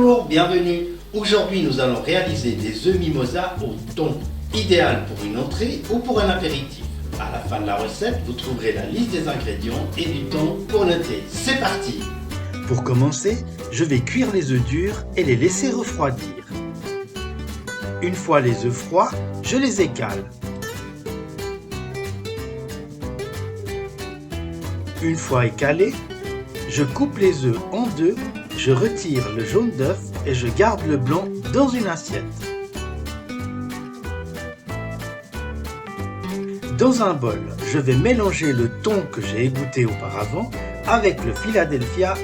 Bonjour, bienvenue. Aujourd'hui, nous allons réaliser des œufs mimosa au thon, idéal pour une entrée ou pour un apéritif. À la fin de la recette, vous trouverez la liste des ingrédients et du thon pour noter. C'est parti! Pour commencer, je vais cuire les œufs durs et les laisser refroidir. Une fois les œufs froids, je les écale. Une fois écalés, je coupe les œufs en deux, je retire le jaune d'œuf et je garde le blanc dans une assiette. Dans un bol, je vais mélanger le thon que j'ai égoutté auparavant avec le Philadelphia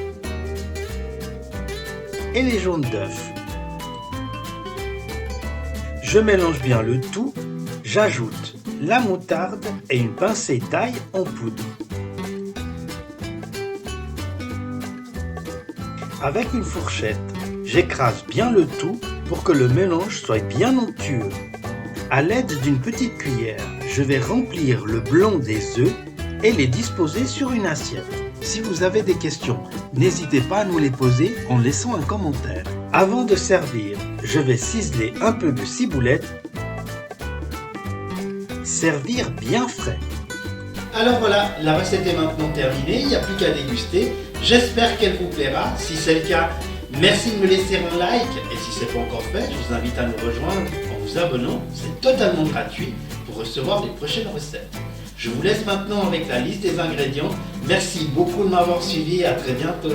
et les jaunes d'œuf. Je mélange bien le tout, j'ajoute la moutarde et une pincée d'ail en poudre. Avec une fourchette, j'écrase bien le tout pour que le mélange soit bien onctueux. À l'aide d'une petite cuillère, je vais remplir le blanc des œufs et les disposer sur une assiette. Si vous avez des questions, n'hésitez pas à nous les poser en laissant un commentaire. Avant de servir, je vais ciseler un peu de ciboulette. Servir bien frais. Alors voilà, la recette est maintenant terminée, il n'y a plus qu'à déguster. J'espère qu'elle vous plaira. Si c'est le cas, merci de me laisser un like. Et si ce n'est pas encore fait, je vous invite à nous rejoindre en vous abonnant. C'est totalement gratuit pour recevoir les prochaines recettes. Je vous laisse maintenant avec la liste des ingrédients. Merci beaucoup de m'avoir suivi et à très bientôt.